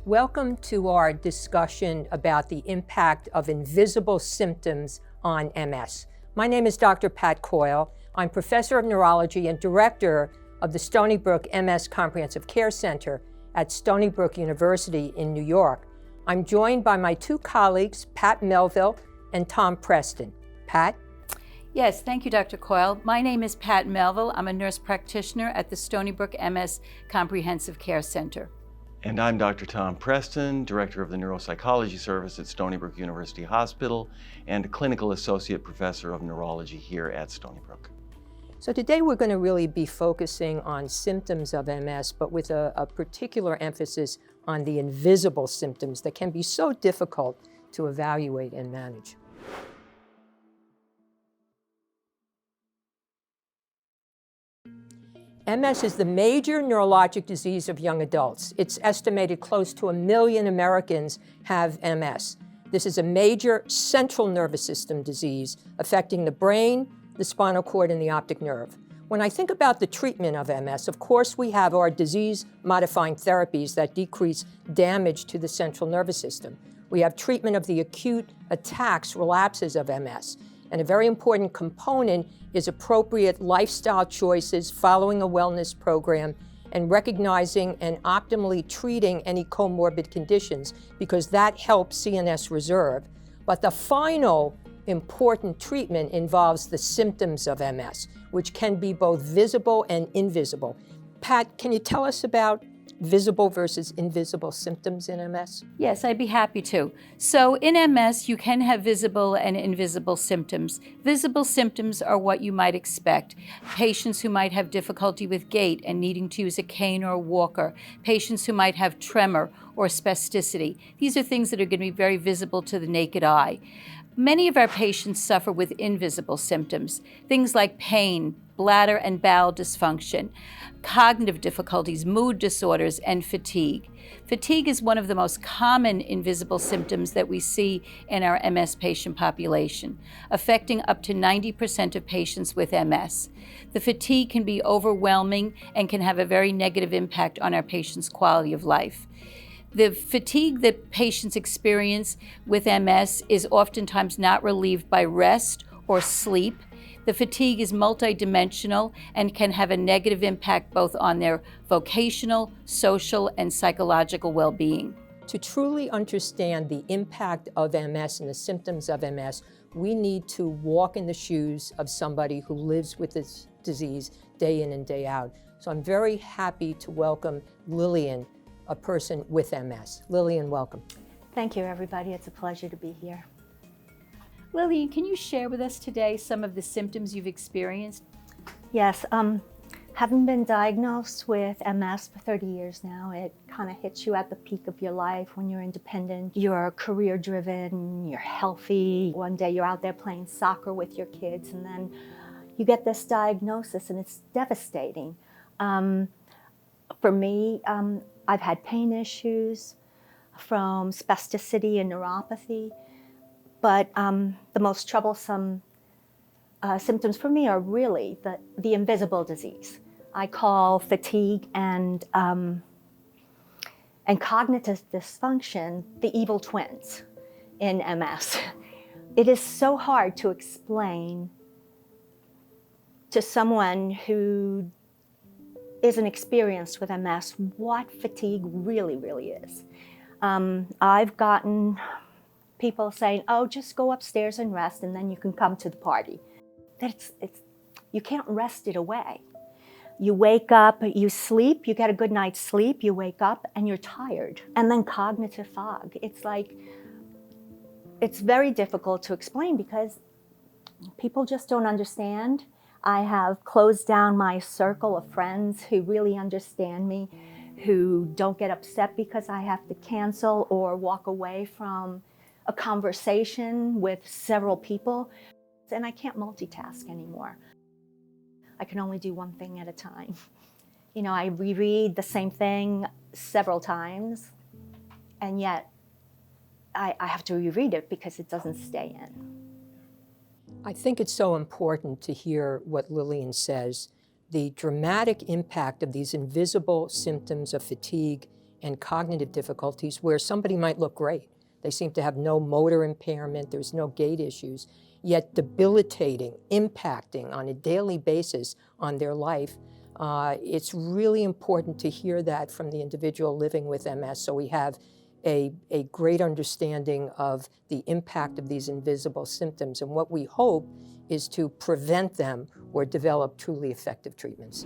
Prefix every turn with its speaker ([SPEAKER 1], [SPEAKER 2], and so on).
[SPEAKER 1] Welcome to our discussion about the impact of invisible symptoms on MS. My name is Dr. Pat Coyle. I'm professor of neurology and director of the Stony Brook MS Comprehensive Care Center at Stony Brook University in New York. I'm joined by my two colleagues, Pat Melville and Tom Preston. Pat?
[SPEAKER 2] Yes, thank you, Dr. Coyle. My name is Pat Melville. I'm a nurse practitioner at the Stony Brook MS Comprehensive Care Center.
[SPEAKER 3] And I'm Dr. Tom Preston, Director of the Neuropsychology Service at Stony Brook University Hospital and Clinical Associate Professor of Neurology here at Stony Brook.
[SPEAKER 1] So today we're going to really be focusing on symptoms of MS, but with a particular emphasis on the invisible symptoms that can be so difficult to evaluate and manage. MS is the major neurologic disease of young adults. It's estimated close to 1 million Americans have MS. This is a major central nervous system disease affecting the brain, the spinal cord, and the optic nerve. When I think about the treatment of MS, of course we have our disease-modifying therapies that decrease damage to the central nervous system. We have treatment of the acute attacks, relapses of MS. And a very important component is appropriate lifestyle choices, following a wellness program, and recognizing and optimally treating any comorbid conditions, because that helps CNS reserve. But the final important treatment involves the symptoms of MS, which can be both visible and invisible. Pat, can you tell us about visible versus invisible symptoms in MS?
[SPEAKER 2] Yes, I'd be happy to. So in MS, you can have visible and invisible symptoms. Visible symptoms are what you might expect. Patients who might have difficulty with gait and needing to use a cane or a walker. Patients who might have tremor or spasticity. These are things that are going to be very visible to the naked eye. Many of our patients suffer with invisible symptoms, things like pain, bladder and bowel dysfunction, cognitive difficulties, mood disorders, and fatigue. Fatigue is one of the most common invisible symptoms that we see in our MS patient population, affecting up to 90% of patients with MS. The fatigue can be overwhelming and can have a very negative impact on our patients' quality of life. The fatigue that patients experience with MS is oftentimes not relieved by rest or sleep. The fatigue is multidimensional and can have a negative impact both on their vocational, social, and psychological well-being.
[SPEAKER 1] To truly understand the impact of MS and the symptoms of MS, we need to walk in the shoes of somebody who lives with this disease day in and day out. So I'm very happy to welcome Lillian, a person with MS. Lillian, welcome.
[SPEAKER 4] Thank you, everybody. It's a pleasure to be here.
[SPEAKER 2] Lillian, can you share with us today some of the symptoms you've experienced?
[SPEAKER 4] Yes, having been diagnosed with MS for 30 years now, it kind of hits you at the peak of your life when you're independent, you're career-driven, you're healthy. One day you're out there playing soccer with your kids, and then you get this diagnosis, and it's devastating. For me, I've had pain issues from spasticity and neuropathy. But the most troublesome symptoms for me are really the invisible disease. I call fatigue and cognitive dysfunction the evil twins in MS. It is so hard to explain to someone who isn't experienced with MS what fatigue really, really is. I've gotten people saying, oh, just go upstairs and rest and then you can come to the party. You can't rest it away. You wake up, you sleep, you get a good night's sleep, you wake up and you're tired. And then cognitive fog. It's very difficult to explain because people just don't understand. I have closed down my circle of friends who really understand me, who don't get upset because I have to cancel or walk away from a conversation with several people, and I can't multitask anymore. I can only do one thing at a time. You know, I reread the same thing several times, and yet I have to reread it because it doesn't stay in.
[SPEAKER 1] I think it's so important to hear what Lillian says, the dramatic impact of these invisible symptoms of fatigue and cognitive difficulties where somebody might look great. They seem to have no motor impairment, there's no gait issues, yet debilitating, impacting on a daily basis on their life. It's really important to hear that from the individual living with MS, so we have a great understanding of the impact of these invisible symptoms. And what we hope is to prevent them or develop truly effective treatments.